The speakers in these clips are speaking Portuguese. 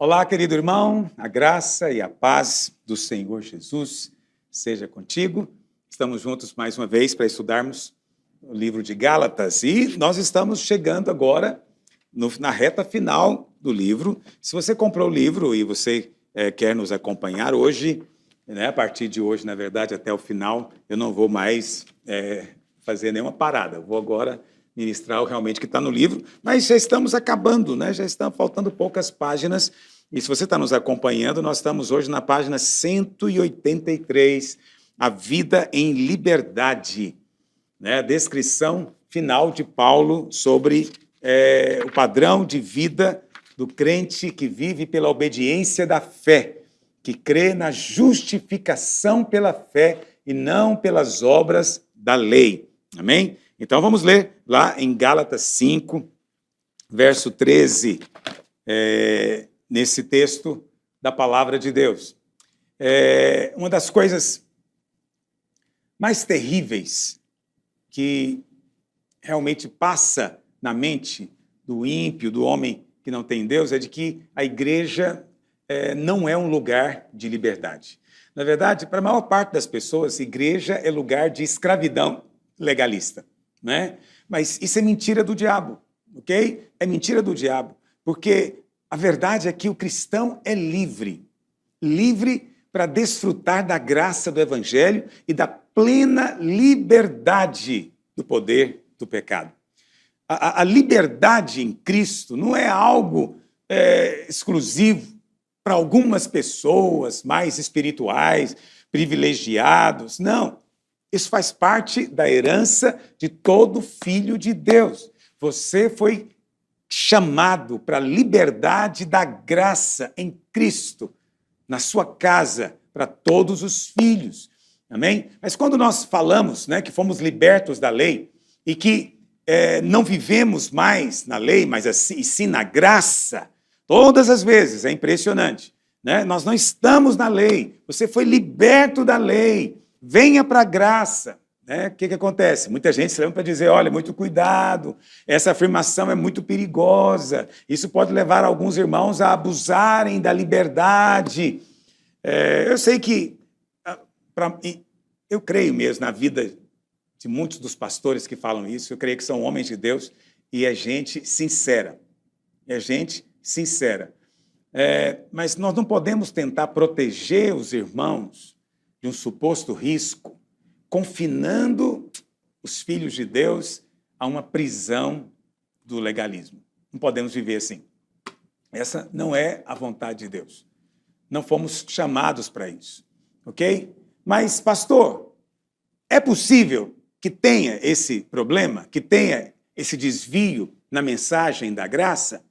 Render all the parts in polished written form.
Olá, querido irmão, a graça e a paz do Senhor Jesus seja contigo. Estamos juntos mais uma vez para estudarmos o livro de Gálatas e nós estamos chegando agora na reta final do livro. Se você comprou o livro e você quer nos acompanhar hoje, a partir de hoje, na verdade, até o final, eu não vou mais fazer nenhuma parada. Eu vou agora ministrar realmente o que está no livro, mas já estamos acabando, já estão faltando poucas páginas. E se você está nos acompanhando, nós estamos hoje na página 183, A Vida em Liberdade, a descrição final de Paulo sobre o padrão de vida do crente que vive pela obediência da fé, que crê na justificação pela fé e não pelas obras da lei. Amém? Então vamos ler lá em Gálatas 5, verso 13, nesse texto da palavra de Deus. Uma das coisas mais terríveis que realmente passa na mente do ímpio, do homem que não tem Deus, é de que a igreja não é um lugar de liberdade. Na verdade, para a maior parte das pessoas, igreja é lugar de escravidão legalista. Mas isso é mentira do diabo, ok? É mentira do diabo, porque a verdade é que o cristão é livre para desfrutar da graça do evangelho e da plena liberdade do poder do pecado. A liberdade em Cristo não é algo exclusivo para algumas pessoas mais espirituais, privilegiados, não. Isso faz parte da herança de todo filho de Deus. Você foi chamado para a liberdade da graça em Cristo, na sua casa, para todos os filhos. Amém? Mas quando nós falamos que fomos libertos da lei e que não vivemos mais na lei, mas assim, sim na graça, todas as vezes, é impressionante. Nós não estamos na lei, você foi liberto da lei. Venha para a graça. O que acontece? Muita gente se lembra para dizer, olha, muito cuidado, essa afirmação é muito perigosa, isso pode levar alguns irmãos a abusarem da liberdade. Eu sei que, eu creio mesmo na vida de muitos dos pastores que falam isso, eu creio que são homens de Deus e é gente sincera. Mas nós não podemos tentar proteger os irmãos de um suposto risco, confinando os filhos de Deus a uma prisão do legalismo. Não podemos viver assim. Essa não é a vontade de Deus. Não fomos chamados para isso, ok? Mas, pastor, é possível que tenha esse problema, que tenha esse desvio na mensagem da graça?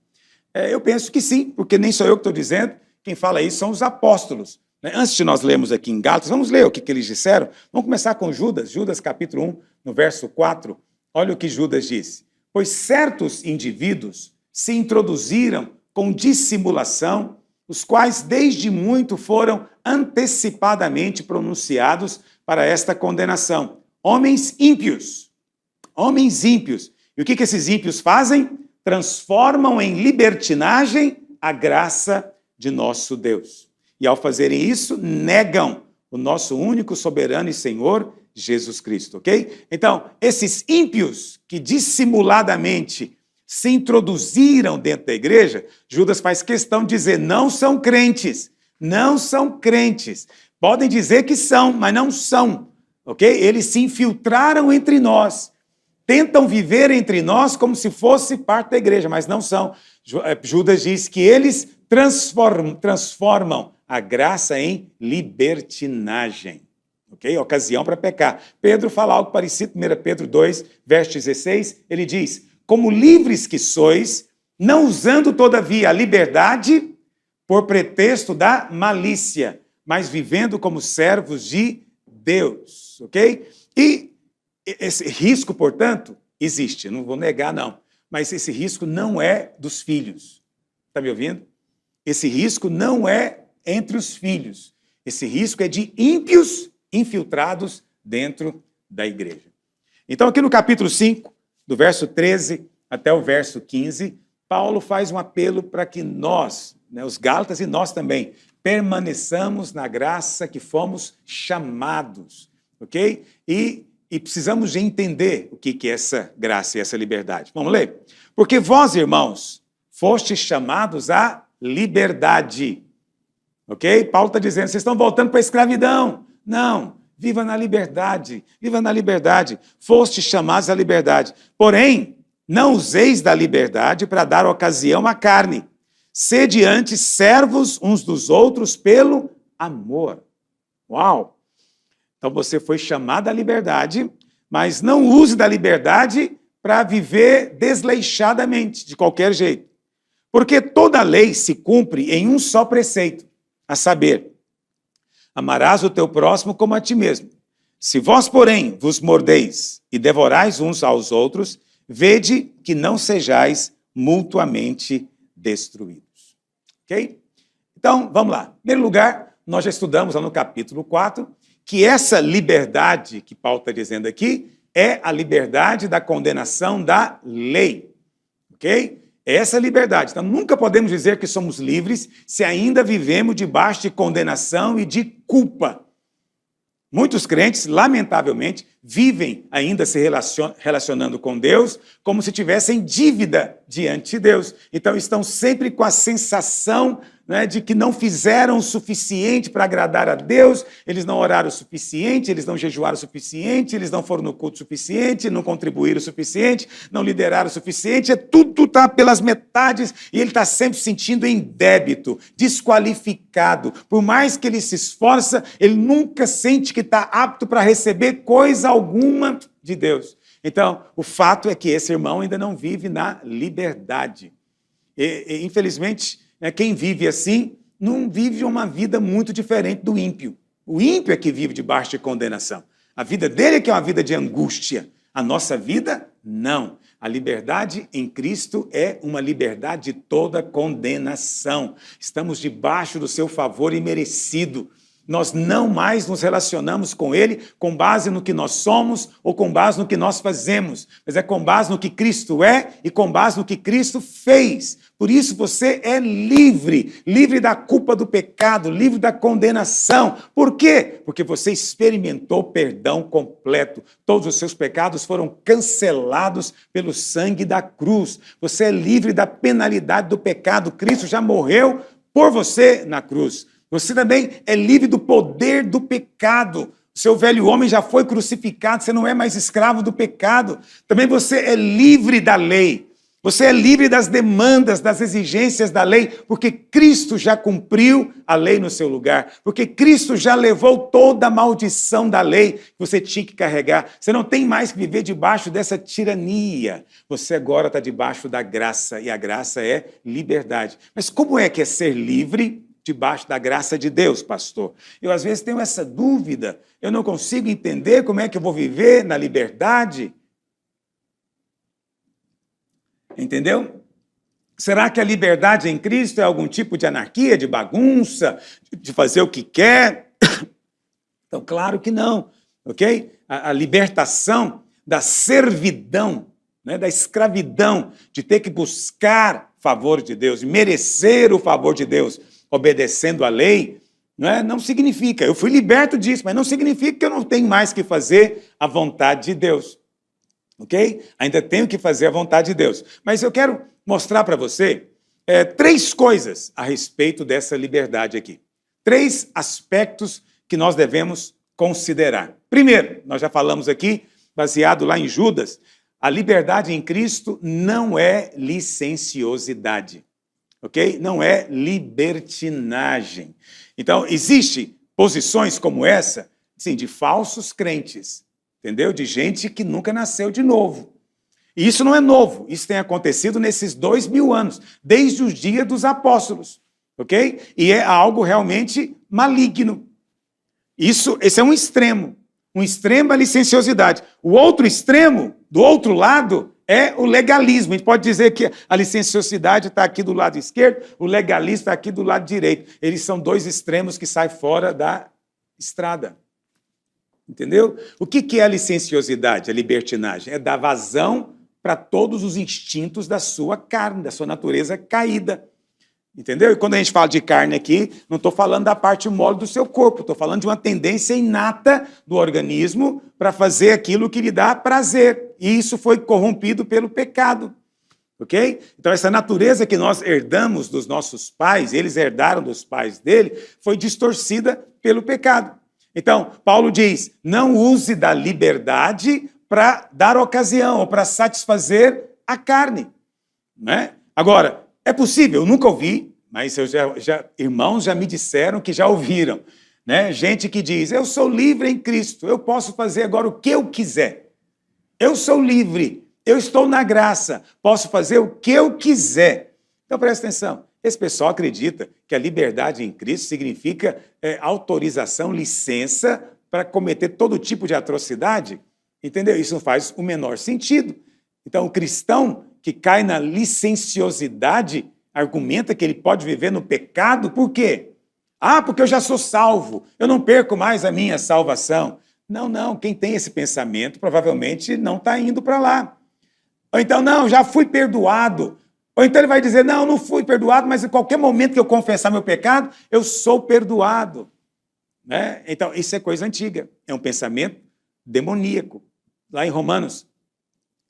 Eu penso que sim, porque nem sou eu que estou dizendo, quem fala isso são os apóstolos. Antes de nós lermos aqui em Gálatas, vamos ler o que eles disseram. Vamos começar com Judas capítulo 1, no verso 4. Olha o que Judas disse. Pois certos indivíduos se introduziram com dissimulação, os quais desde muito foram antecipadamente pronunciados para esta condenação. Homens ímpios. E o que esses ímpios fazem? Transformam em libertinagem a graça de nosso Deus. E, ao fazerem isso, negam o nosso único soberano e Senhor, Jesus Cristo, ok? Então, esses ímpios que dissimuladamente se introduziram dentro da igreja, Judas faz questão de dizer, não são crentes. Podem dizer que são, mas não são, ok? Eles se infiltraram entre nós, tentam viver entre nós como se fosse parte da igreja, mas não são. Judas diz que eles transformam a graça em libertinagem, ok? Ocasião para pecar. Pedro fala algo parecido, 1 Pedro 2, verso 16, ele diz, como livres que sois, não usando todavia a liberdade por pretexto da malícia, mas vivendo como servos de Deus, ok? E esse risco, portanto, existe, não vou negar não, mas esse risco não é dos filhos, está me ouvindo? Esse risco não é entre os filhos. Esse risco é de ímpios infiltrados dentro da igreja. Então, aqui no capítulo 5, do verso 13 até o verso 15, Paulo faz um apelo para que nós, né, os Gálatas e nós também, permaneçamos na graça que fomos chamados, ok? E precisamos de entender o que é essa graça e essa liberdade. Vamos ler? Porque vós, irmãos, fostes chamados à liberdade, ok? Paulo está dizendo, vocês estão voltando para a escravidão. Não, viva na liberdade, viva na liberdade. Fostes chamados à liberdade. Porém, não useis da liberdade para dar ocasião à carne. Sede antes servos uns dos outros pelo amor. Uau! Então você foi chamado à liberdade, mas não use da liberdade para viver desleixadamente, de qualquer jeito. Porque toda lei se cumpre em um só preceito, a saber, amarás o teu próximo como a ti mesmo. Se vós, porém, vos mordeis e devorais uns aos outros, vede que não sejais mutuamente destruídos. Ok? Então, vamos lá. Em primeiro lugar, nós já estudamos lá no capítulo 4, que essa liberdade que Paulo está dizendo aqui é a liberdade da condenação da lei. Ok? É essa liberdade. Então, nunca podemos dizer que somos livres se ainda vivemos debaixo de condenação e de culpa. Muitos crentes, lamentavelmente, vivem ainda se relacionando com Deus como se tivessem dívida diante de Deus. Então, estão sempre com a sensação, né, de que não fizeram o suficiente para agradar a Deus, eles não oraram o suficiente, eles não jejuaram o suficiente, eles não foram no culto o suficiente, não contribuíram o suficiente, não lideraram o suficiente, tudo está pelas metades e ele está sempre se sentindo em débito, desqualificado. Por mais que ele se esforça, ele nunca sente que está apto para receber coisa alguma de Deus. Então, o fato é que esse irmão ainda não vive na liberdade. Infelizmente, quem vive assim não vive uma vida muito diferente do ímpio. O ímpio é que vive debaixo de condenação. A vida dele é que é uma vida de angústia. A nossa vida, não. A liberdade em Cristo é uma liberdade de toda condenação. Estamos debaixo do seu favor imerecido. Nós não mais nos relacionamos com Ele com base no que nós somos ou com base no que nós fazemos, mas é com base no que Cristo é e com base no que Cristo fez. Por isso você é livre, livre da culpa do pecado, livre da condenação. Por quê? Porque você experimentou perdão completo. Todos os seus pecados foram cancelados pelo sangue da cruz. Você é livre da penalidade do pecado. Cristo já morreu por você na cruz. Você também é livre do poder do pecado. O seu velho homem já foi crucificado, você não é mais escravo do pecado. Também você é livre da lei. Você é livre das demandas, das exigências da lei, porque Cristo já cumpriu a lei no seu lugar, porque Cristo já levou toda a maldição da lei que você tinha que carregar. Você não tem mais que viver debaixo dessa tirania. Você agora está debaixo da graça, e a graça é liberdade. Mas como é que é ser livre debaixo da graça de Deus, pastor? Eu às vezes tenho essa dúvida, eu não consigo entender como é que eu vou viver na liberdade. Entendeu? Será que a liberdade em Cristo é algum tipo de anarquia, de bagunça, de fazer o que quer? Então, claro que não, ok? A libertação da servidão, né, da escravidão, de ter que buscar favor de Deus, merecer o favor de Deus, obedecendo à lei, não significa, eu fui liberto disso, mas não significa que eu não tenho mais que fazer a vontade de Deus. Ok? Ainda tenho que fazer a vontade de Deus. Mas eu quero mostrar para você 3 coisas a respeito dessa liberdade aqui. 3 aspectos que nós devemos considerar. Primeiro, nós já falamos aqui, baseado lá em Judas, a liberdade em Cristo não é licenciosidade. Ok? Não é libertinagem. Então, existem posições como essa, sim, de falsos crentes, entendeu? De gente que nunca nasceu de novo. E isso não é novo, isso tem acontecido nesses 2000 anos, desde os dias dos apóstolos, ok? E é algo realmente maligno. Esse é um extremo é a licenciosidade. O outro extremo, do outro lado, é o legalismo. A gente pode dizer que a licenciosidade está aqui do lado esquerdo, o legalismo está aqui do lado direito. Eles são 2 extremos que saem fora da estrada. Entendeu? O que é a licenciosidade, a libertinagem? É dar vazão para todos os instintos da sua carne, da sua natureza caída. Entendeu? E quando a gente fala de carne aqui, não estou falando da parte mole do seu corpo, estou falando de uma tendência inata do organismo para fazer aquilo que lhe dá prazer. E isso foi corrompido pelo pecado. Ok? Então, essa natureza que nós herdamos dos nossos pais, eles herdaram dos pais dele, foi distorcida pelo pecado. Então, Paulo diz, não use da liberdade para dar ocasião ou para satisfazer a carne. Né? Agora, é possível, eu nunca ouvi, mas irmãos já me disseram que já ouviram. Né? Gente que diz, eu sou livre em Cristo, eu posso fazer agora o que eu quiser. Eu sou livre, eu estou na graça, posso fazer o que eu quiser. Então, presta atenção, esse pessoal acredita que a liberdade em Cristo significa autorização, licença para cometer todo tipo de atrocidade. Entendeu? Isso não faz o menor sentido. Então, o cristão que cai na licenciosidade argumenta que ele pode viver no pecado, por quê? Ah, porque eu já sou salvo, eu não perco mais a minha salvação. Não, quem tem esse pensamento provavelmente não está indo para lá. Ou então, não, já fui perdoado. Ou então ele vai dizer, não fui perdoado, mas em qualquer momento que eu confessar meu pecado, eu sou perdoado. Né? Então, isso é coisa antiga, é um pensamento demoníaco. Lá em Romanos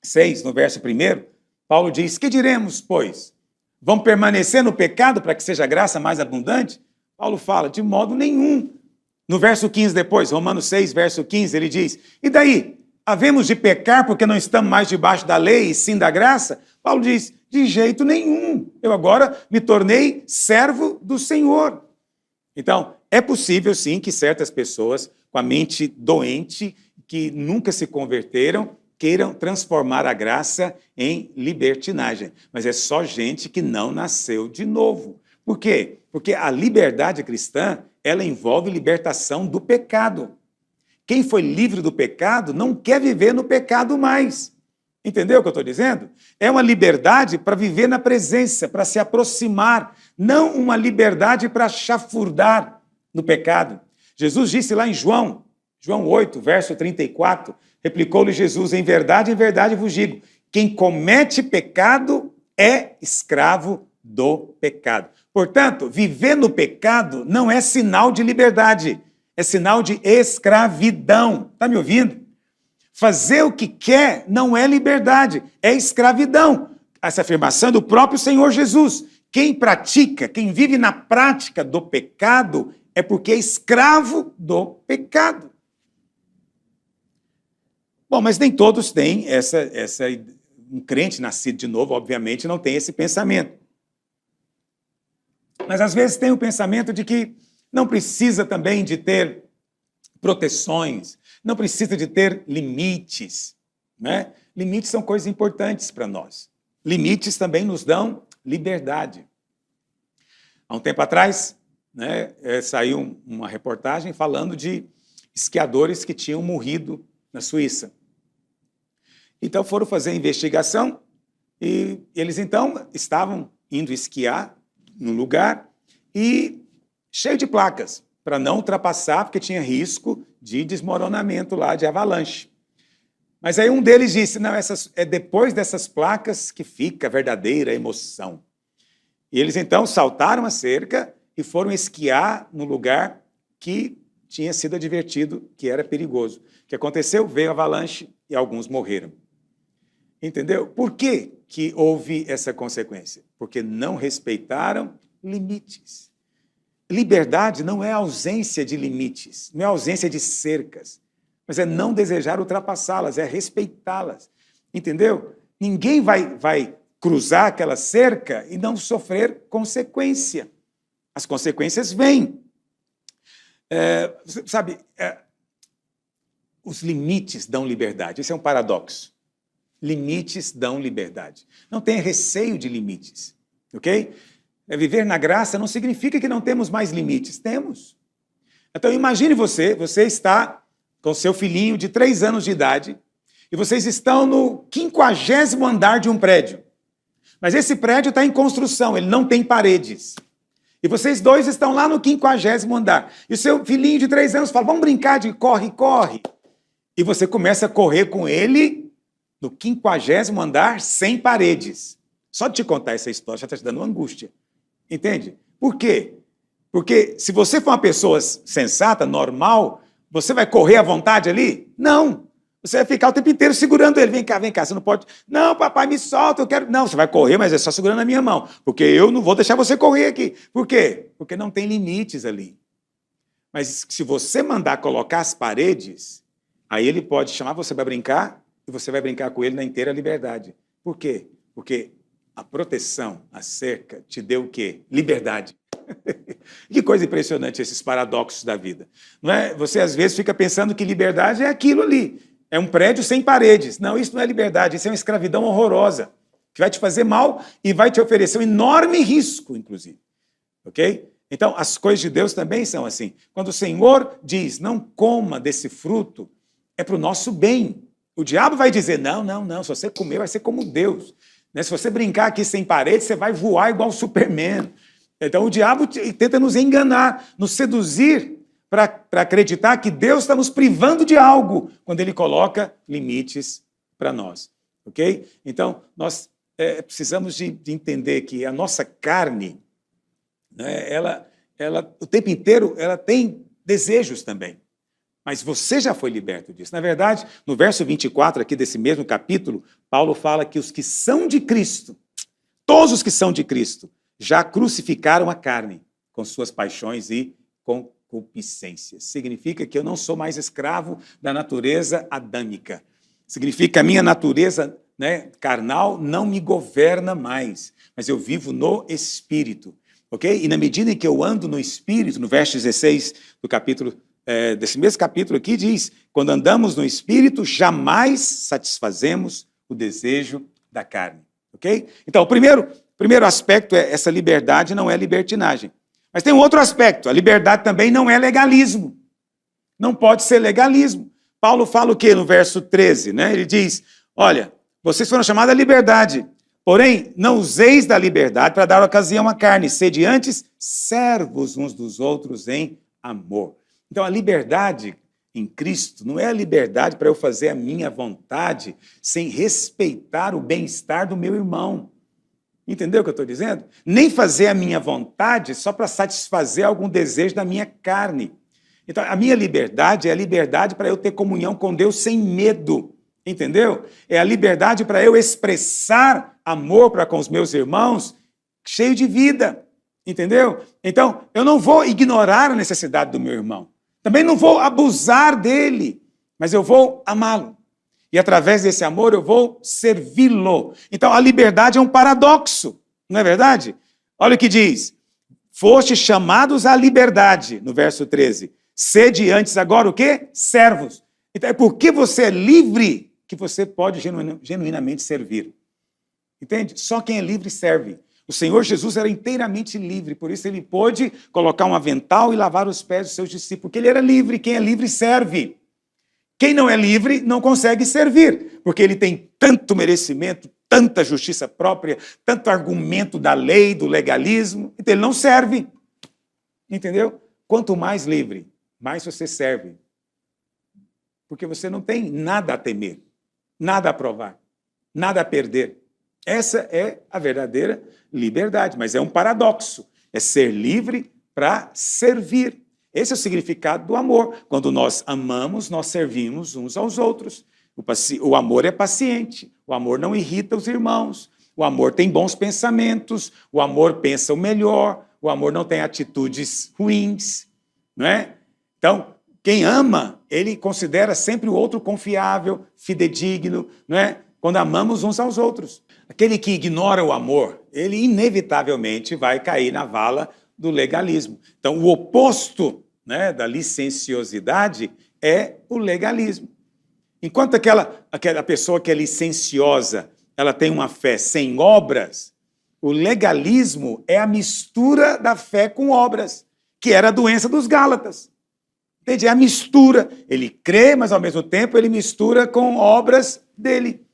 6, no verso 1, Paulo diz, que diremos, pois? Vamos permanecer no pecado para que seja a graça mais abundante? Paulo fala, de modo nenhum. No verso 15 depois, Romanos 6, verso 15, ele diz, e daí? Havemos de pecar porque não estamos mais debaixo da lei e sim da graça? Paulo diz, de jeito nenhum. Eu agora me tornei servo do Senhor. Então, é possível sim que certas pessoas com a mente doente, que nunca se converteram, queiram transformar a graça em libertinagem. Mas é só gente que não nasceu de novo. Por quê? Porque a liberdade cristã, ela envolve libertação do pecado. Quem foi livre do pecado não quer viver no pecado mais. Entendeu o que eu estou dizendo? É uma liberdade para viver na presença, para se aproximar, não uma liberdade para chafurdar no pecado. Jesus disse lá em João 8, verso 34, replicou-lhe Jesus, em verdade vos digo, quem comete pecado é escravo do pecado. Portanto, viver no pecado não é sinal de liberdade, é sinal de escravidão. Está me ouvindo? Fazer o que quer não é liberdade, é escravidão. Essa afirmação é do próprio Senhor Jesus. Quem pratica, quem vive na prática do pecado, é porque é escravo do pecado. Bom, mas nem todos têm um crente nascido de novo, obviamente, não tem esse pensamento. Mas às vezes tem o pensamento de que não precisa também de ter proteções, não precisa de ter limites. Né? Limites são coisas importantes para nós. Limites também nos dão liberdade. Há um tempo atrás, né, saiu uma reportagem falando de esquiadores que tinham morrido na Suíça. Então foram fazer a investigação e eles então estavam indo esquiar num lugar e cheio de placas para não ultrapassar, porque tinha risco de desmoronamento lá, de avalanche. Mas aí um deles disse, não, é depois dessas placas que fica a verdadeira emoção. E eles então saltaram a cerca e foram esquiar no lugar que tinha sido advertido que era perigoso. O que aconteceu? Veio a avalanche e alguns morreram. Entendeu? Por que que houve essa consequência? Porque não respeitaram limites. Liberdade não é ausência de limites, não é ausência de cercas, mas é não desejar ultrapassá-las, é respeitá-las. Entendeu? Ninguém vai cruzar aquela cerca e não sofrer consequência. As consequências vêm. Os limites dão liberdade. Esse é um paradoxo. Limites dão liberdade. Não tenha receio de limites, ok? Viver na graça não significa que não temos mais limites. Temos. Então, imagine você está com seu filhinho de 3 anos de idade e vocês estão no 50º andar de um prédio. Mas esse prédio está em construção, ele não tem paredes. E vocês dois estão lá no 50º andar. E o seu filhinho de 3 anos fala, vamos brincar de corre, corre. E você começa a correr com ele no 50º andar, sem paredes. Só de te contar essa história já está te dando uma angústia. Entende? Por quê? Porque se você for uma pessoa sensata, normal, você vai correr à vontade ali? Não. Você vai ficar o tempo inteiro segurando ele. Vem cá, você não pode... Não, papai, me solta, eu quero... Não, você vai correr, mas é só segurando a minha mão. Porque eu não vou deixar você correr aqui. Por quê? Porque não tem limites ali. Mas se você mandar colocar as paredes, aí ele pode chamar você para brincar e você vai brincar com ele na inteira liberdade. Por quê? Porque a proteção, a cerca, te deu o quê? Liberdade. Que coisa impressionante esses paradoxos da vida. Não é? Você, às vezes, fica pensando que liberdade é aquilo ali. É um prédio sem paredes. Não, isso não é liberdade, isso é uma escravidão horrorosa, que vai te fazer mal e vai te oferecer um enorme risco, inclusive. Ok? Então, as coisas de Deus também são assim. Quando o Senhor diz, não coma desse fruto, é para o nosso bem. O diabo vai dizer, não, se você comer, vai ser como Deus. Né? Se você brincar aqui sem parede, você vai voar igual o Superman. Então, o diabo tenta nos enganar, nos seduzir para acreditar que Deus está nos privando de algo, quando Ele coloca limites para nós. Ok? Então, nós precisamos de entender que a nossa carne, né, ela, o tempo inteiro, ela tem desejos também. Mas você já foi liberto disso. Na verdade, no verso 24 aqui desse mesmo capítulo, Paulo fala que os que são de Cristo, todos os que são de Cristo, já crucificaram a carne com suas paixões e concupiscências. Significa que eu não sou mais escravo da natureza adâmica. Significa que a minha natureza, né, carnal não me governa mais, mas eu vivo no Espírito. Ok? E na medida em que eu ando no Espírito, no verso 16 do capítulo, desse mesmo capítulo aqui, diz, quando andamos no Espírito, jamais satisfazemos o desejo da carne. Ok? Então, o primeiro aspecto é essa liberdade não é libertinagem. Mas tem um outro aspecto, a liberdade também não é legalismo. Não pode ser legalismo. Paulo fala o quê no verso 13? Né? Ele diz, olha, vocês foram chamados à liberdade, porém, não useis da liberdade para dar ocasião à carne, sede antes servos uns dos outros em amor. Então, a liberdade em Cristo não é a liberdade para eu fazer a minha vontade sem respeitar o bem-estar do meu irmão. Entendeu o que eu estou dizendo? Nem fazer a minha vontade só para satisfazer algum desejo da minha carne. Então, a minha liberdade é a liberdade para eu ter comunhão com Deus sem medo. Entendeu? É a liberdade para eu expressar amor para com os meus irmãos, cheio de vida. Entendeu? Então, eu não vou ignorar a necessidade do meu irmão. Também não vou abusar dele, mas eu vou amá-lo. E através desse amor eu vou servi-lo. Então, a liberdade é um paradoxo, não é verdade? Olha o que diz. Fostes chamados à liberdade, no verso 13. Sede antes agora o quê? Servos. Então, é porque você é livre que você pode genuinamente servir. Entende? Só quem é livre serve. O Senhor Jesus era inteiramente livre, por isso ele pôde colocar um avental e lavar os pés dos seus discípulos, porque ele era livre, quem é livre serve. Quem não é livre não consegue servir, porque ele tem tanto merecimento, tanta justiça própria, tanto argumento da lei, do legalismo, então ele não serve. Entendeu? Quanto mais livre, mais você serve. Porque você não tem nada a temer, nada a provar, nada a perder. Essa é a verdadeira liberdade, mas é um paradoxo. É ser livre para servir. Esse é o significado do amor. Quando nós amamos, nós servimos uns aos outros. O amor é paciente, o amor não irrita os irmãos, o amor tem bons pensamentos, o amor pensa o melhor, o amor não tem atitudes ruins, não é? Então, quem ama, ele considera sempre o outro confiável, fidedigno, não é? Quando amamos uns aos outros. Aquele que ignora o amor, ele inevitavelmente vai cair na vala do legalismo. Então, o oposto, né, da licenciosidade é o legalismo. Enquanto aquela pessoa que é licenciosa, ela tem uma fé sem obras, o legalismo é a mistura da fé com obras, que era a doença dos Gálatas. Entende? É a mistura. Ele crê, mas ao mesmo tempo ele mistura com obras dele.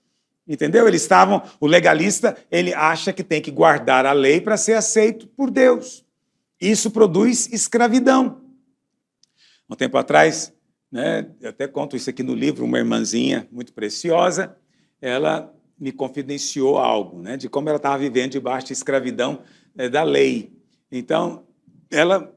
Entendeu? O legalista, ele acha que tem que guardar a lei para ser aceito por Deus. Isso produz escravidão. Um tempo atrás, né, eu até conto isso aqui no livro, uma irmãzinha muito preciosa, ela me confidenciou algo, né, de como ela estava vivendo debaixo de escravidão da lei. Então, ela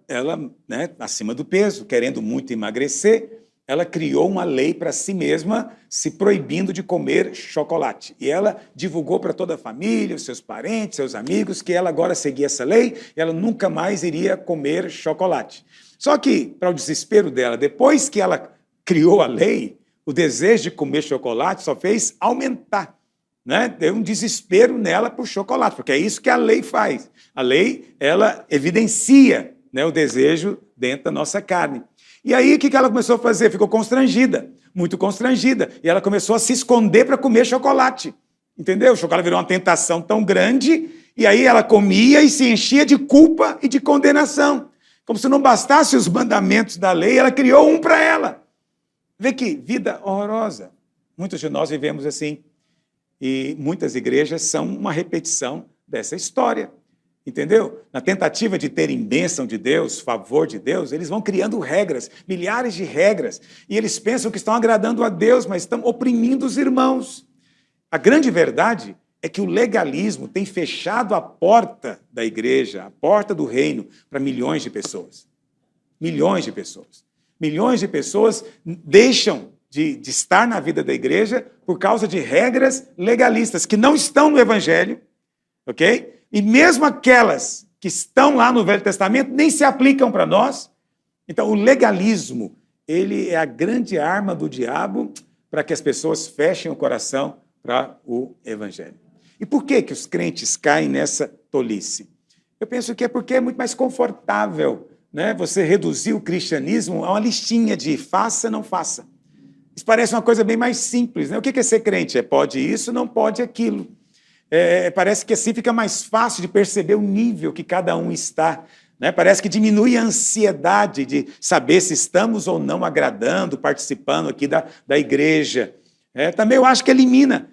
né, acima do peso, querendo muito emagrecer, ela criou uma lei para si mesma, se proibindo de comer chocolate. E ela divulgou para toda a família, os seus parentes, seus amigos, que ela agora seguia essa lei e ela nunca mais iria comer chocolate. Só que, para o desespero dela, depois que ela criou a lei, o desejo de comer chocolate só fez aumentar. Né? Deu um desespero nela por chocolate, porque é isso que a lei faz. A lei, ela evidencia, né, o desejo dentro da nossa carne. E aí, o que ela começou a fazer? Ficou constrangida, muito constrangida. E ela começou a se esconder para comer chocolate. Entendeu? O chocolate virou uma tentação tão grande, e aí ela comia e se enchia de culpa e de condenação. Como se não bastasse os mandamentos da lei, ela criou um para ela. Vê que vida horrorosa. Muitos de nós vivemos assim. E muitas igrejas são uma repetição dessa história. Entendeu? Na tentativa de terem bênção de Deus, favor de Deus, eles vão criando regras, milhares de regras, e eles pensam que estão agradando a Deus, mas estão oprimindo os irmãos. A grande verdade é que o legalismo tem fechado a porta da igreja, a porta do reino, para milhões de pessoas. Milhões de pessoas. Milhões de pessoas deixam de estar na vida da igreja por causa de regras legalistas, que não estão no Evangelho, ok? E mesmo aquelas que estão lá no Velho Testamento nem se aplicam para nós. Então, o legalismo, ele é a grande arma do diabo para que as pessoas fechem o coração para o Evangelho. E por que os crentes caem nessa tolice? Eu penso que é porque é muito mais confortável, né, você reduzir o cristianismo a uma listinha de faça, não faça. Isso parece uma coisa bem mais simples, né? O que é ser crente? É pode isso, não pode aquilo. Parece que assim fica mais fácil de perceber o nível que cada um está. Né? Parece que diminui a ansiedade de saber se estamos ou não agradando, participando aqui da igreja. Também eu acho que elimina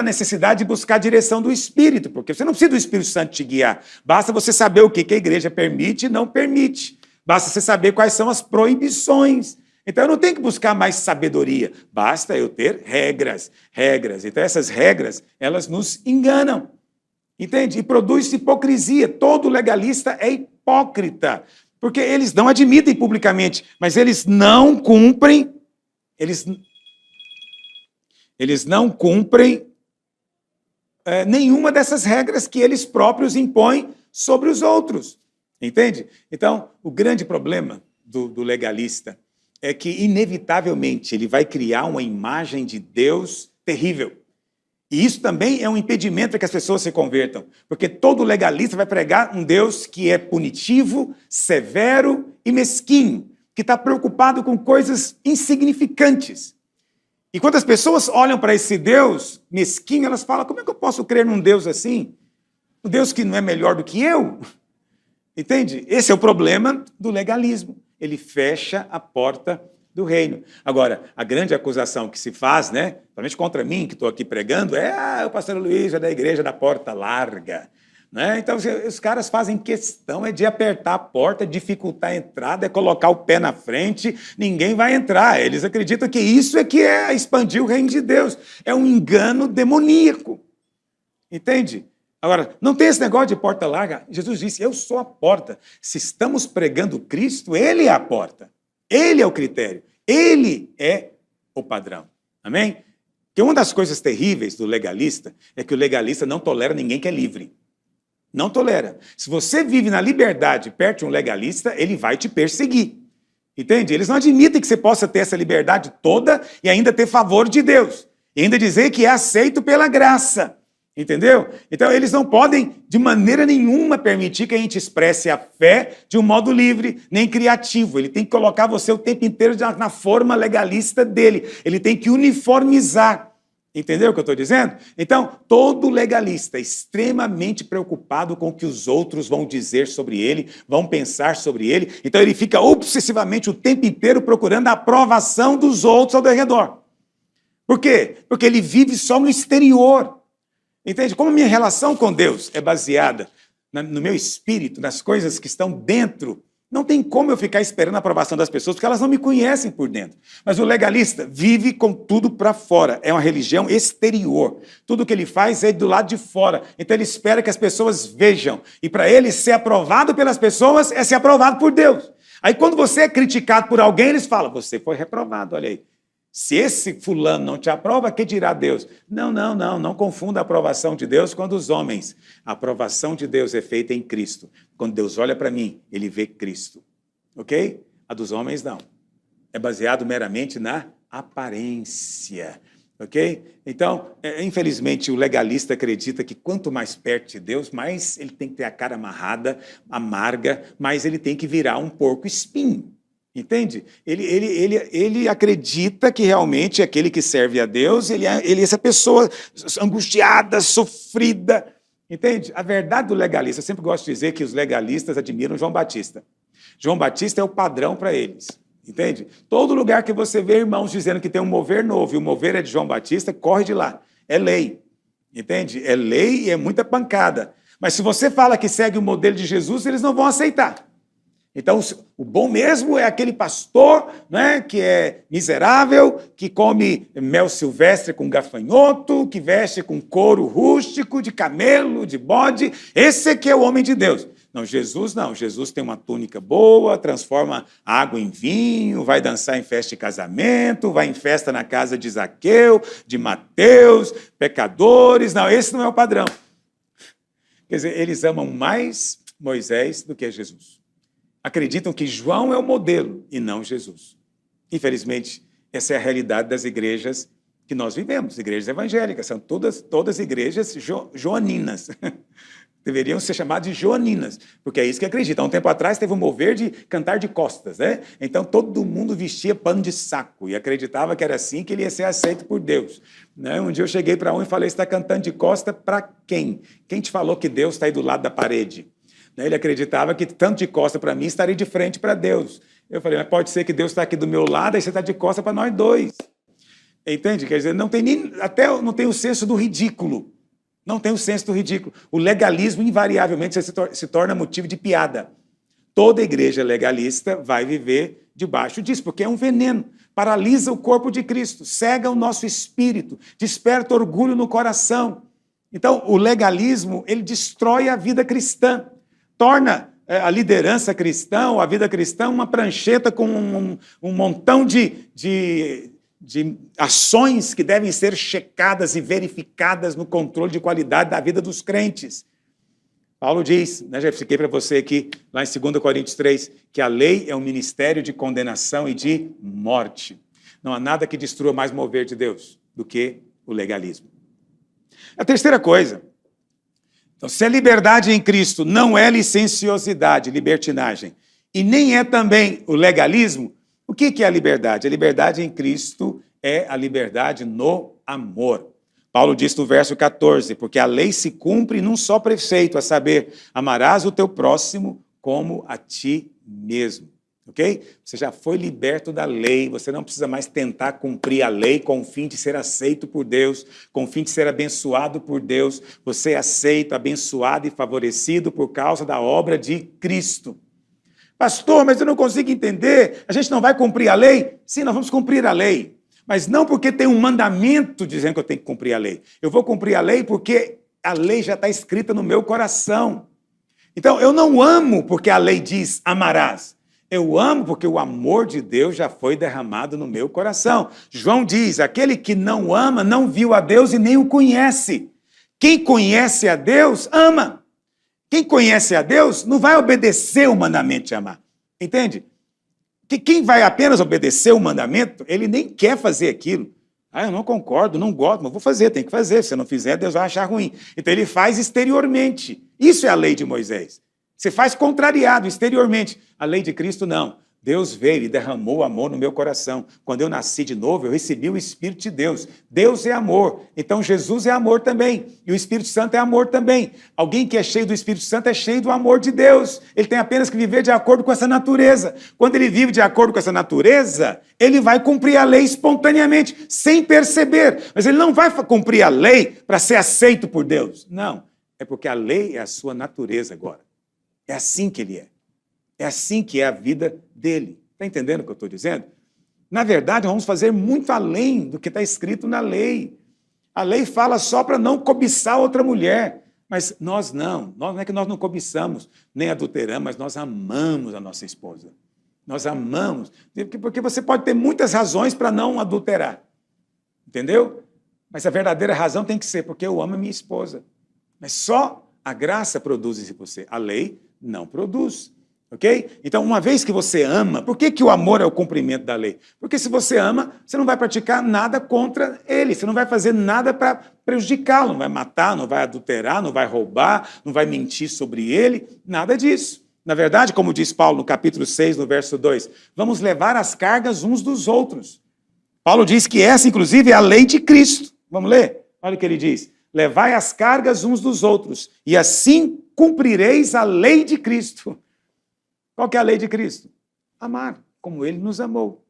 a necessidade de buscar a direção do Espírito, porque você não precisa do Espírito Santo te guiar. Basta você saber o que a igreja permite e não permite. Basta você saber quais são as proibições. Então, eu não tenho que buscar mais sabedoria, basta eu ter regras. Então, essas regras, elas nos enganam, entende? E produz hipocrisia. Todo legalista é hipócrita, porque eles não admitem publicamente, mas eles não cumprem, eles não cumprem nenhuma dessas regras que eles próprios impõem sobre os outros, entende? Então, o grande problema do legalista é que, inevitavelmente, ele vai criar uma imagem de Deus terrível. E isso também é um impedimento para que as pessoas se convertam, porque todo legalista vai pregar um Deus que é punitivo, severo e mesquinho, que está preocupado com coisas insignificantes. E quando as pessoas olham para esse Deus mesquinho, elas falam, como é que eu posso crer num Deus assim? Um Deus que não é melhor do que eu? Entende? Esse é o problema do legalismo. Ele fecha a porta do reino. Agora, a grande acusação que se faz, né, principalmente contra mim, que estou aqui pregando, o pastor Luiz é da igreja da porta larga. Né? Então, os caras fazem questão de apertar a porta, dificultar a entrada, colocar o pé na frente, ninguém vai entrar. Eles acreditam que isso é que é expandir o reino de Deus. É um engano demoníaco. Entende? Agora, não tem esse negócio de porta larga. Jesus disse, eu sou a porta. Se estamos pregando Cristo, Ele é a porta. Ele é o critério. Ele é o padrão. Amém? Porque uma das coisas terríveis do legalista é que o legalista não tolera ninguém que é livre. Não tolera. Se você vive na liberdade perto de um legalista, ele vai te perseguir. Entende? Eles não admitem que você possa ter essa liberdade toda e ainda ter favor de Deus. E ainda dizer que é aceito pela graça. Entendeu? Então, eles não podem, de maneira nenhuma, permitir que a gente expresse a fé de um modo livre, nem criativo. Ele tem que colocar você o tempo inteiro na forma legalista dele. Ele tem que uniformizar. Entendeu o que eu estou dizendo? Então, todo legalista é extremamente preocupado com o que os outros vão dizer sobre ele, vão pensar sobre ele. Então, ele fica obsessivamente o tempo inteiro procurando a aprovação dos outros ao redor. Por quê? Porque ele vive só no exterior. Entende? Como a minha relação com Deus é baseada no meu espírito, nas coisas que estão dentro Não tem como eu ficar esperando a aprovação das pessoas, porque elas não me conhecem por dentro. Mas o legalista vive com tudo para fora. É uma religião exterior. Tudo que ele faz é do lado de fora. Então ele espera que as pessoas vejam. E para ele ser aprovado pelas pessoas é ser aprovado por Deus. Aí quando você é criticado por alguém, eles falam, você foi reprovado, olha aí. Se esse fulano não te aprova, que dirá Deus? Não confunda a aprovação de Deus com a dos homens. A aprovação de Deus é feita em Cristo. Quando Deus olha para mim, ele vê Cristo. Ok? A dos homens não. É baseado meramente na aparência. Ok? Então, infelizmente, o legalista acredita que quanto mais perto de Deus, mais ele tem que ter a cara amarrada, amarga, mais ele tem que virar um porco-espinho. Entende? Ele acredita que realmente aquele que serve a Deus, ele é essa pessoa angustiada, sofrida. Entende? A verdade do legalista, eu sempre gosto de dizer que os legalistas admiram João Batista. João Batista é o padrão para eles. Entende? Todo lugar que você vê irmãos dizendo que tem um mover novo e o mover é de João Batista, corre de lá. É lei. Entende? É lei e é muita pancada. Mas se você fala que segue o modelo de Jesus, eles não vão aceitar. Então, o bom mesmo é aquele pastor, né, que é miserável, que come mel silvestre com gafanhoto, que veste com couro rústico, de camelo, de bode. Esse é que é o homem de Deus. Não, Jesus não. Jesus tem uma túnica boa, transforma água em vinho, vai dançar em festa de casamento, vai em festa na casa de Zaqueu, de Mateus, pecadores. Não, esse não é o padrão. Quer dizer, eles amam mais Moisés do que Jesus. Acreditam que João é o modelo e não Jesus. Infelizmente, essa é a realidade das igrejas que nós vivemos, igrejas evangélicas, são todas igrejas joaninas. Deveriam ser chamadas de joaninas, porque é isso que acreditam. Há um tempo atrás teve um mover de cantar de costas, né? Então todo mundo vestia pano de saco e acreditava que era assim que ele ia ser aceito por Deus. Né? Um dia eu cheguei para um e falei, você está cantando de costa para quem? Quem te falou que Deus está aí do lado da parede? Ele acreditava que tanto de costa para mim estaria de frente para Deus. Eu falei, mas pode ser que Deus está aqui do meu lado e você está de costa para nós dois. Entende? Quer dizer, não tem o senso do ridículo. Não tem o senso do ridículo. O legalismo, invariavelmente, se torna motivo de piada. Toda igreja legalista vai viver debaixo disso, porque é um veneno. Paralisa o corpo de Cristo, cega o nosso espírito, desperta orgulho no coração. Então, o legalismo, ele destrói a vida cristã. Torna a liderança cristã, ou a vida cristã, uma prancheta com um montão de ações que devem ser checadas e verificadas no controle de qualidade da vida dos crentes. Paulo diz, né, já expliquei para você aqui, lá em 2 Coríntios 3, que a lei é um ministério de condenação e de morte. Não há nada que destrua mais o mover de Deus do que o legalismo. A terceira coisa, então, se a liberdade em Cristo não é licenciosidade, libertinagem, e nem é também o legalismo, o que é a liberdade? A liberdade em Cristo é a liberdade no amor. Paulo diz no verso 14, porque a lei se cumpre num só preceito, a saber, amarás o teu próximo como a ti mesmo. Ok? Você já foi liberto da lei, você não precisa mais tentar cumprir a lei com o fim de ser aceito por Deus, com o fim de ser abençoado por Deus. Você é aceito, abençoado e favorecido por causa da obra de Cristo. Pastor, mas eu não consigo entender, a gente não vai cumprir a lei? Sim, nós vamos cumprir a lei, mas não porque tem um mandamento dizendo que eu tenho que cumprir a lei. Eu vou cumprir a lei porque a lei já está escrita no meu coração. Então, eu não amo porque a lei diz amarás. Eu amo porque o amor de Deus já foi derramado no meu coração. João diz, aquele que não ama não viu a Deus e nem o conhece. Quem conhece a Deus, ama. Quem conhece a Deus não vai obedecer o mandamento de amar. Entende? Que quem vai apenas obedecer o mandamento, ele nem quer fazer aquilo. Ah, eu não concordo, não gosto, mas vou fazer, tem que fazer. Se eu não fizer, Deus vai achar ruim. Então ele faz exteriormente. Isso é a lei de Moisés. Você faz contrariado exteriormente. A lei de Cristo, não. Deus veio e derramou amor no meu coração. Quando eu nasci de novo, eu recebi o Espírito de Deus. Deus é amor. Então, Jesus é amor também. E o Espírito Santo é amor também. Alguém que é cheio do Espírito Santo é cheio do amor de Deus. Ele tem apenas que viver de acordo com essa natureza. Quando ele vive de acordo com essa natureza, ele vai cumprir a lei espontaneamente, sem perceber. Mas ele não vai cumprir a lei para ser aceito por Deus. Não. É porque a lei é a sua natureza agora. É assim que ele é. É assim que é a vida dele. Está entendendo o que eu estou dizendo? Na verdade, vamos fazer muito além do que está escrito na lei. A lei fala só para não cobiçar outra mulher. Mas nós não. Não é que nós não cobiçamos, nem adulteramos, mas nós amamos a nossa esposa. Nós amamos. Porque você pode ter muitas razões para não adulterar. Entendeu? Mas a verdadeira razão tem que ser porque eu amo a minha esposa. Mas só a graça produz isso em você. A lei não produz. Ok? Então, uma vez que você ama, por que o amor é o cumprimento da lei? Porque se você ama, você não vai praticar nada contra ele, você não vai fazer nada para prejudicá-lo, não vai matar, não vai adulterar, não vai roubar, não vai mentir sobre ele, nada disso. Na verdade, como diz Paulo no capítulo 6, no verso 2, vamos levar as cargas uns dos outros. Paulo diz que essa, inclusive, é a lei de Cristo. Vamos ler? Olha o que ele diz. Levai as cargas uns dos outros, e assim cumprireis a lei de Cristo. Qual que é a lei de Cristo? Amar, como ele nos amou.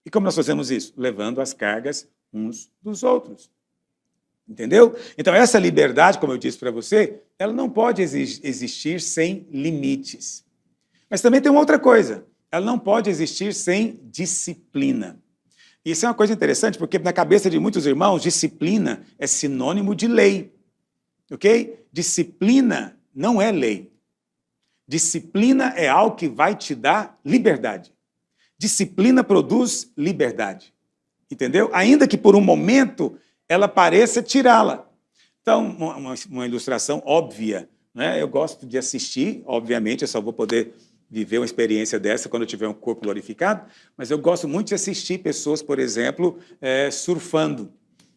E como nós fazemos isso? Levando as cargas uns dos outros. Entendeu? Então, essa liberdade, como eu disse para você, ela não pode existir sem limites. Mas também tem uma outra coisa. Ela não pode existir sem disciplina. Isso é uma coisa interessante, porque na cabeça de muitos irmãos, disciplina é sinônimo de lei. Ok? Disciplina não é lei. Disciplina é algo que vai te dar liberdade. Disciplina produz liberdade. Entendeu? Ainda que por um momento ela pareça tirá-la. Então, uma ilustração óbvia, né? Eu gosto de assistir, obviamente, eu só vou poder viver uma experiência dessa quando eu tiver um corpo glorificado, mas eu gosto muito de assistir pessoas, por exemplo, surfando.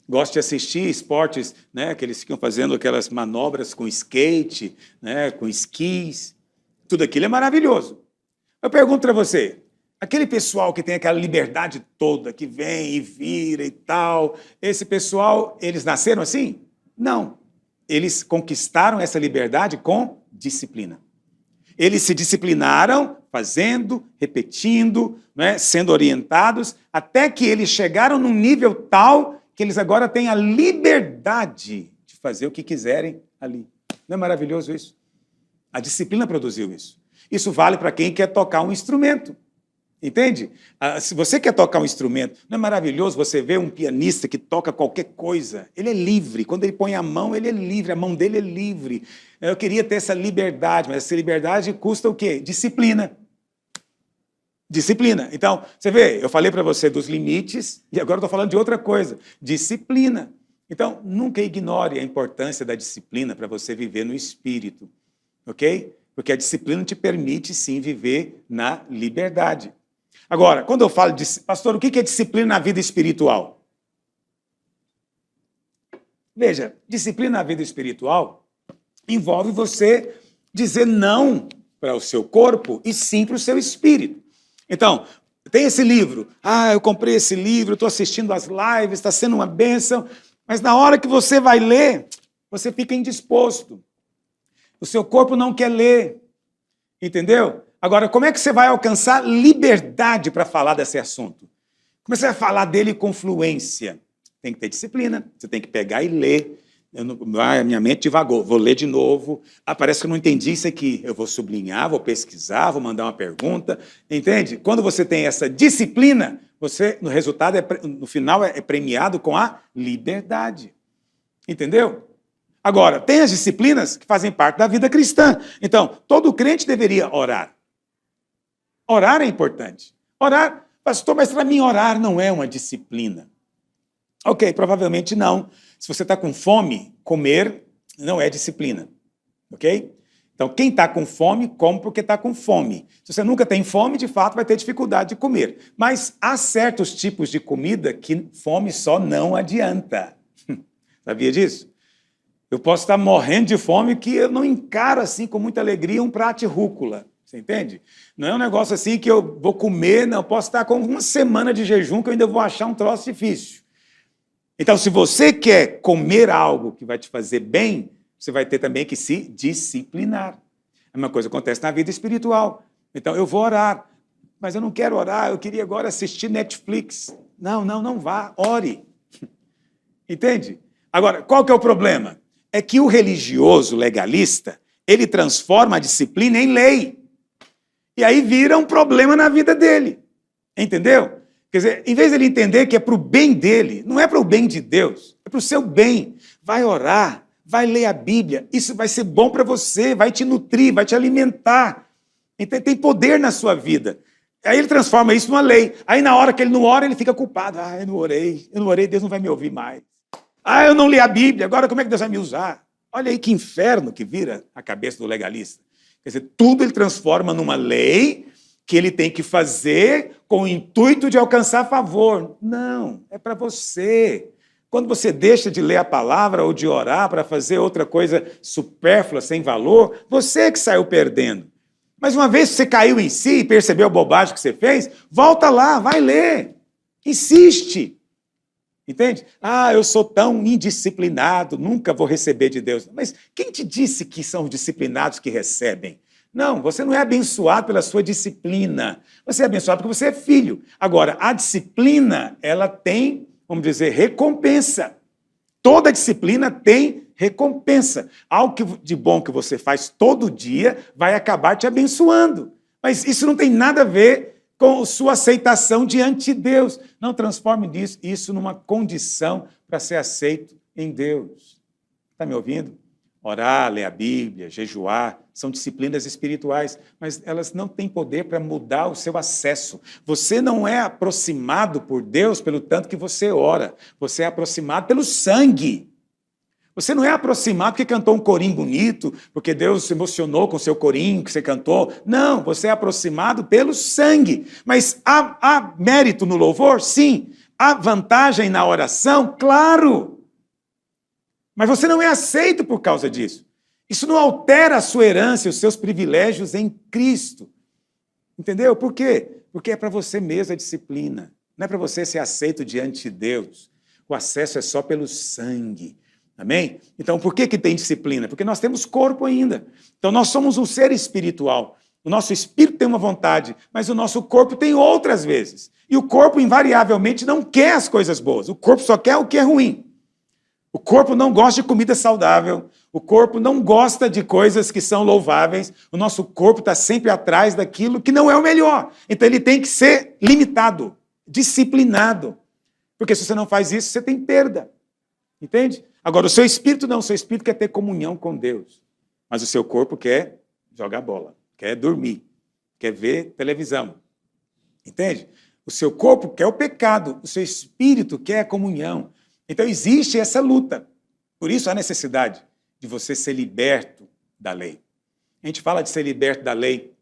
Gosto de assistir esportes, né, que eles ficam fazendo aquelas manobras com skate, né, com esquis. Tudo aquilo é maravilhoso. Eu pergunto para você, aquele pessoal que tem aquela liberdade toda, que vem e vira e tal, esse pessoal, eles nasceram assim? Não. Eles conquistaram essa liberdade com disciplina. Eles se disciplinaram, fazendo, repetindo, né, sendo orientados, até que eles chegaram num nível tal que eles agora têm a liberdade de fazer o que quiserem ali. Não é maravilhoso isso? A disciplina produziu isso. Isso vale para quem quer tocar um instrumento. Entende? Se você quer tocar um instrumento, não é maravilhoso você ver um pianista que toca qualquer coisa? Ele é livre. Quando ele põe a mão, ele é livre. A mão dele é livre. Eu queria ter essa liberdade, mas essa liberdade custa o quê? Disciplina. Disciplina. Então, você vê, eu falei para você dos limites e agora estou falando de outra coisa. Disciplina. Então, nunca ignore a importância da disciplina para você viver no espírito. Ok? Porque a disciplina te permite, sim, viver na liberdade. Agora, quando eu falo de... Pastor, o que é disciplina na vida espiritual? Veja, disciplina na vida espiritual envolve você dizer não para o seu corpo e sim para o seu espírito. Então, tem esse livro. Eu comprei esse livro, estou assistindo as lives, está sendo uma bênção, mas na hora que você vai ler, você fica indisposto. O seu corpo não quer ler, entendeu? Agora, como é que você vai alcançar liberdade para falar desse assunto? Como é que você vai falar dele com fluência? Tem que ter disciplina, você tem que pegar e ler. Minha mente divagou, vou ler de novo. Parece que eu não entendi isso aqui. Eu vou sublinhar, vou pesquisar, vou mandar uma pergunta. Entende? Quando você tem essa disciplina, você, no resultado, no final, é premiado com a liberdade. Entendeu? Agora, tem as disciplinas que fazem parte da vida cristã. Então, todo crente deveria orar. Orar é importante. Orar, pastor, mas para mim orar não é uma disciplina. Ok, provavelmente não. Se você está com fome, comer não é disciplina. Ok? Então, quem está com fome, come porque está com fome. Se você nunca tem fome, de fato, vai ter dificuldade de comer. Mas há certos tipos de comida que fome só não adianta. Sabia disso? Eu posso estar morrendo de fome que eu não encaro assim com muita alegria um prato de rúcula. Você entende? Não é um negócio assim que eu vou comer, não. Eu posso estar com uma semana de jejum que eu ainda vou achar um troço difícil. Então, se você quer comer algo que vai te fazer bem, você vai ter também que se disciplinar. A mesma coisa acontece na vida espiritual. Então, eu vou orar, mas eu não quero orar, eu queria agora assistir Netflix. Não vá, ore. Entende? Agora, qual que é o problema? É que o religioso legalista, ele transforma a disciplina em lei. E aí vira um problema na vida dele. Entendeu? Quer dizer, em vez de ele entender que é para o bem dele, não é para o bem de Deus, é para o seu bem. Vai orar, vai ler a Bíblia, isso vai ser bom para você, vai te nutrir, vai te alimentar. Então, tem poder na sua vida. Aí ele transforma isso numa lei. Aí na hora que ele não ora, ele fica culpado. Ah, eu não orei, Deus não vai me ouvir mais. Ah, eu não li a Bíblia, agora como é que Deus vai me usar? Olha aí que inferno que vira a cabeça do legalista. Quer dizer, tudo ele transforma numa lei que ele tem que fazer com o intuito de alcançar favor. Não, é para você. Quando você deixa de ler a palavra ou de orar para fazer outra coisa supérflua, sem valor, você é que saiu perdendo. Mas uma vez que você caiu em si e percebeu a bobagem que você fez, volta lá, vai ler. Insiste. Entende? Ah, eu sou tão indisciplinado, nunca vou receber de Deus. Mas quem te disse que são os disciplinados que recebem? Não, você não é abençoado pela sua disciplina. Você é abençoado porque você é filho. Agora, a disciplina, ela tem, vamos dizer, recompensa. Toda disciplina tem recompensa. Algo de bom que você faz todo dia vai acabar te abençoando. Mas isso não tem nada a ver com sua aceitação diante de Deus. Não transforme isso numa condição para ser aceito em Deus. Está me ouvindo? Orar, ler a Bíblia, jejuar, são disciplinas espirituais, mas elas não têm poder para mudar o seu acesso. Você não é aproximado por Deus pelo tanto que você ora. Você é aproximado pelo sangue. Você não é aproximado porque cantou um corinho bonito, porque Deus se emocionou com o seu corinho que você cantou. Não, você é aproximado pelo sangue. Mas há mérito no louvor? Sim. Há vantagem na oração? Claro. Mas você não é aceito por causa disso. Isso não altera a sua herança e os seus privilégios em Cristo. Entendeu? Por quê? Porque é para você mesmo a disciplina. Não é para você ser aceito diante de Deus. O acesso é só pelo sangue. Amém? Então, por que tem disciplina? Porque nós temos corpo ainda. Então, nós somos um ser espiritual. O nosso espírito tem uma vontade, mas o nosso corpo tem outras vezes. E o corpo, invariavelmente, não quer as coisas boas. O corpo só quer o que é ruim. O corpo não gosta de comida saudável. O corpo não gosta de coisas que são louváveis. O nosso corpo está sempre atrás daquilo que não é o melhor. Então, ele tem que ser limitado, disciplinado. Porque se você não faz isso, você tem perda. Entende? Agora, o seu espírito não, o seu espírito quer ter comunhão com Deus. Mas o seu corpo quer jogar bola, quer dormir, quer ver televisão. Entende? O seu corpo quer o pecado, o seu espírito quer a comunhão. Então, existe essa luta. Por isso, há necessidade de você ser liberto da lei. A gente fala de ser liberto da lei.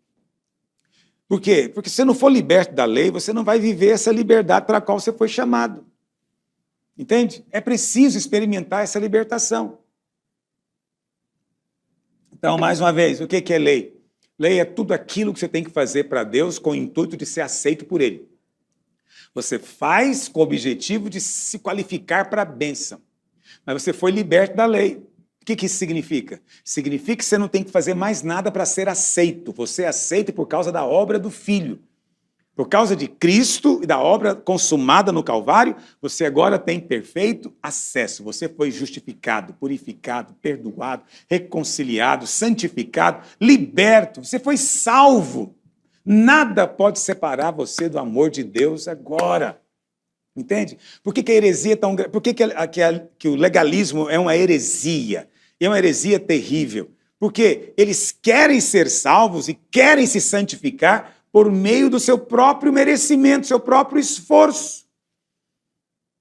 Por quê? Porque se você não for liberto da lei, você não vai viver essa liberdade para a qual você foi chamado. Entende? É preciso experimentar essa libertação. Então, mais uma vez, o que é lei? Lei é tudo aquilo que você tem que fazer para Deus com o intuito de ser aceito por Ele. Você faz com o objetivo de se qualificar para a bênção. Mas você foi liberto da lei. O que isso significa? Significa que você não tem que fazer mais nada para ser aceito. Você é aceito por causa da obra do Filho. Por causa de Cristo e da obra consumada no Calvário, você agora tem perfeito acesso. Você foi justificado, purificado, perdoado, reconciliado, santificado, liberto. Você foi salvo. Nada pode separar você do amor de Deus agora. Entende? Por que a heresia é tão grande? Por que o legalismo é uma heresia? É uma heresia terrível. Porque eles querem ser salvos e querem se santificar por meio do seu próprio merecimento, seu próprio esforço.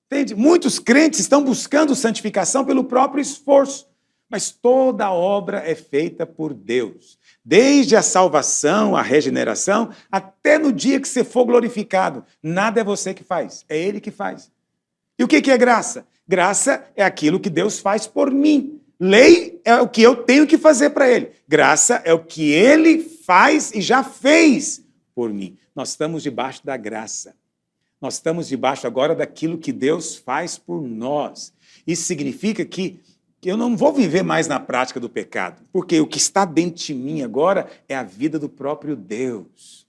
Entende? Muitos crentes estão buscando santificação pelo próprio esforço. Mas toda a obra é feita por Deus. Desde a salvação, a regeneração, até no dia que você for glorificado. Nada é você que faz, é Ele que faz. E o que é graça? Graça é aquilo que Deus faz por mim. Lei é o que eu tenho que fazer para Ele. Graça é o que Ele faz e já fez por mim. Nós estamos debaixo da graça. Nós estamos debaixo agora daquilo que Deus faz por nós. Isso significa que eu não vou viver mais na prática do pecado, porque o que está dentro de mim agora é a vida do próprio Deus.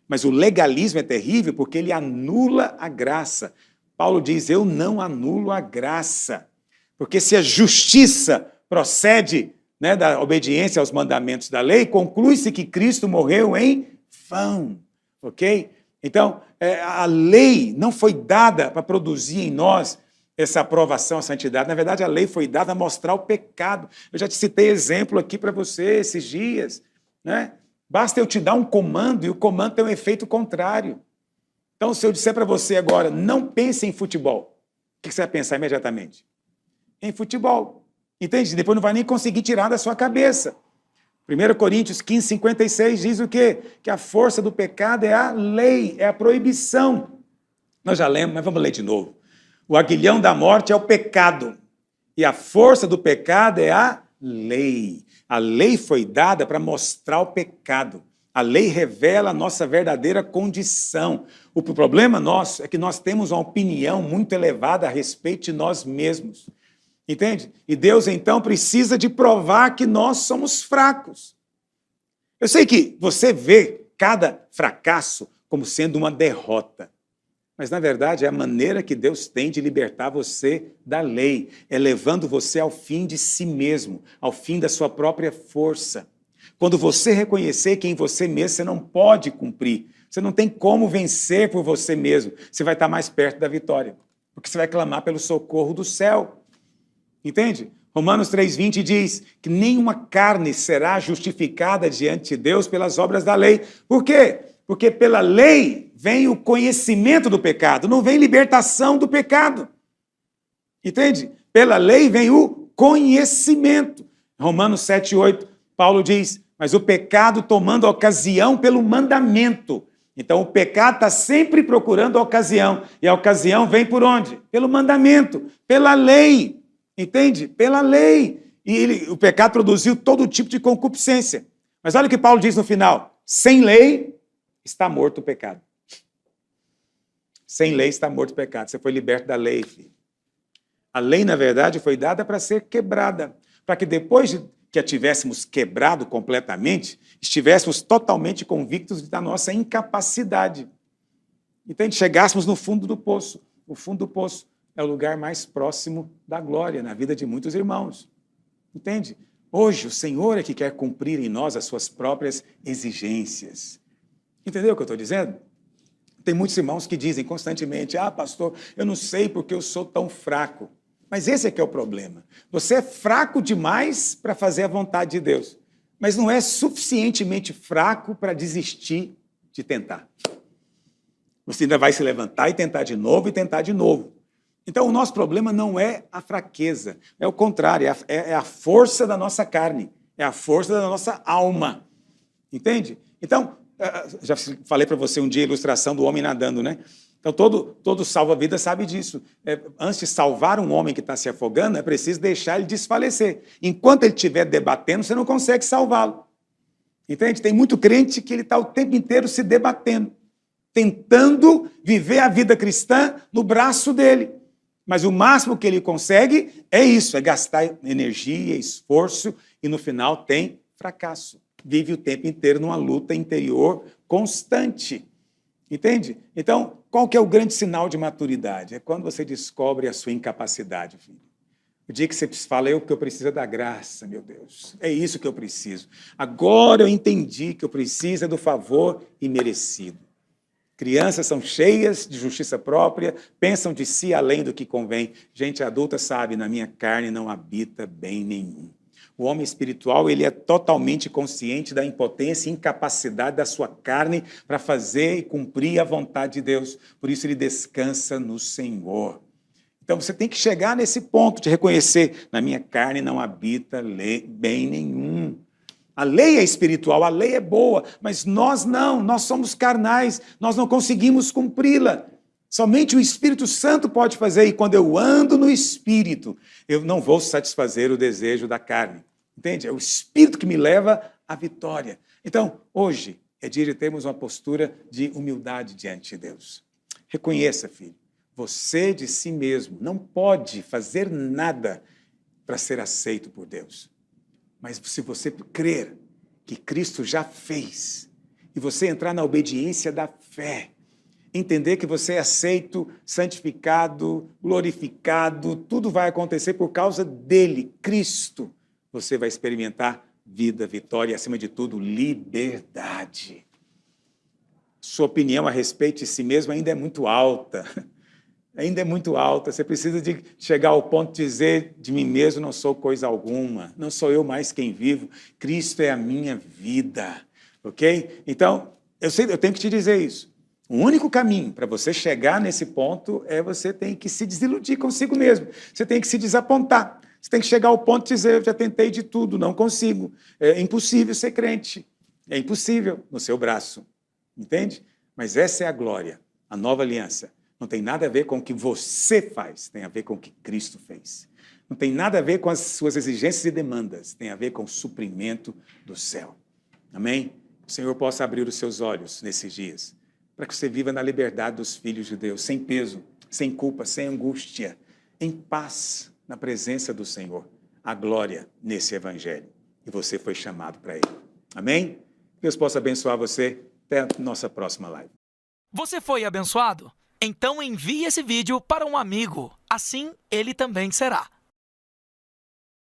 Mas o legalismo é terrível porque ele anula a graça. Paulo diz, eu não anulo a graça. Porque se a justiça procede, da obediência aos mandamentos da lei, conclui-se que Cristo morreu em vão, ok? Então, a lei não foi dada para produzir em nós essa aprovação, a santidade. Na verdade, a lei foi dada a mostrar o pecado. Eu já te citei exemplo aqui para você esses dias, né? Basta eu te dar um comando e o comando tem um efeito contrário. Então, se eu disser para você agora, não pense em futebol, o que você vai pensar imediatamente? Em futebol. Entende? Depois não vai nem conseguir tirar da sua cabeça. 1 Coríntios 15, 56 diz o quê? Que a força do pecado é a lei, é a proibição. Nós já lemos, mas vamos ler de novo. O aguilhão da morte é o pecado. E a força do pecado é a lei. A lei foi dada para mostrar o pecado. A lei revela a nossa verdadeira condição. O problema nosso é que nós temos uma opinião muito elevada a respeito de nós mesmos. Entende? E Deus, então, precisa de provar que nós somos fracos. Eu sei que você vê cada fracasso como sendo uma derrota. Mas, na verdade, é a maneira que Deus tem de libertar você da lei. É levando você ao fim de si mesmo, ao fim da sua própria força. Quando você reconhecer que em você mesmo você não pode cumprir, você não tem como vencer por você mesmo, você vai estar mais perto da vitória, porque você vai clamar pelo socorro do céu. Entende? Romanos 3,20 diz que nenhuma carne será justificada diante de Deus pelas obras da lei. Por quê? Porque pela lei vem o conhecimento do pecado, não vem libertação do pecado. Entende? Pela lei vem o conhecimento. Romanos 7,8, Paulo diz, mas o pecado tomando ocasião pelo mandamento. Então o pecado está sempre procurando a ocasião. E a ocasião vem por onde? Pelo mandamento, pela lei. Entende? Pela lei. E o pecado produziu todo tipo de concupiscência. Mas olha o que Paulo diz no final. Sem lei, está morto o pecado. Sem lei está morto o pecado. Você foi liberto da lei, filho. A lei, na verdade, foi dada para ser quebrada. Para que depois que a tivéssemos quebrado completamente, estivéssemos totalmente convictos da nossa incapacidade. Entende? Chegássemos no fundo do poço. O fundo do poço é o lugar mais próximo da glória na vida de muitos irmãos. Entende? Hoje, o Senhor é que quer cumprir em nós as suas próprias exigências. Entendeu o que eu estou dizendo? Tem muitos irmãos que dizem constantemente, pastor, eu não sei porque eu sou tão fraco. Mas esse é que é o problema. Você é fraco demais para fazer a vontade de Deus, mas não é suficientemente fraco para desistir de tentar. Você ainda vai se levantar e tentar de novo e tentar de novo. Então, o nosso problema não é a fraqueza, é o contrário, é a força da nossa carne, é a força da nossa alma. Entende? Então, já falei para você um dia a ilustração do homem nadando, né? Então, todo salva-vida sabe disso. Antes de salvar um homem que está se afogando, é preciso deixar ele desfalecer. Enquanto ele estiver debatendo, você não consegue salvá-lo. Entende? Tem muito crente que ele está o tempo inteiro se debatendo, tentando viver a vida cristã no braço dele. Mas o máximo que ele consegue é isso, é gastar energia, esforço, e no final tem fracasso. Vive o tempo inteiro numa luta interior constante. Entende? Então, qual que é o grande sinal de maturidade? É quando você descobre a sua incapacidade, filho. O dia que você fala, que eu preciso é da graça, meu Deus. É isso que eu preciso. Agora eu entendi que eu preciso é do favor imerecido. Crianças são cheias de justiça própria, pensam de si além do que convém. Gente adulta sabe, na minha carne não habita bem nenhum. O homem espiritual, ele é totalmente consciente da impotência e incapacidade da sua carne para fazer e cumprir a vontade de Deus. Por isso ele descansa no Senhor. Então você tem que chegar nesse ponto de reconhecer, na minha carne não habita bem nenhum. A lei é espiritual, a lei é boa, mas nós não, nós somos carnais, nós não conseguimos cumpri-la. Somente o Espírito Santo pode fazer, e quando eu ando no Espírito, eu não vou satisfazer o desejo da carne. Entende? É o Espírito que me leva à vitória. Então, hoje é dia de termos uma postura de humildade diante de Deus. Reconheça, filho, você de si mesmo não pode fazer nada para ser aceito por Deus. Mas se você crer que Cristo já fez, e você entrar na obediência da fé, entender que você é aceito, santificado, glorificado, tudo vai acontecer por causa dele, Cristo, você vai experimentar vida, vitória e, acima de tudo, liberdade. sua opinião a respeito de si mesmo ainda é muito alta. Ainda é muito alta. Você precisa de chegar ao ponto de dizer de mim mesmo, não sou coisa alguma, não sou eu mais quem vivo, Cristo é a minha vida, ok? Então, eu tenho que te dizer isso. O único caminho para você chegar nesse ponto é você tem que se desiludir consigo mesmo. Você tem que se desapontar. Você tem que chegar ao ponto de dizer, eu já tentei de tudo, não consigo. É impossível ser crente. É impossível no seu braço. Entende? Mas essa é a glória, a nova aliança. Não tem nada a ver com o que você faz, tem a ver com o que Cristo fez. Não tem nada a ver com as suas exigências e demandas, tem a ver com o suprimento do céu. Amém? O Senhor possa abrir os seus olhos nesses dias, para que você viva na liberdade dos filhos de Deus, sem peso, sem culpa, sem angústia, em paz, na presença do Senhor. A glória nesse evangelho. E você foi chamado para ele. Amém? Deus possa abençoar você. Até a nossa próxima live. Você foi abençoado? Então envie esse vídeo para um amigo. Assim ele também será.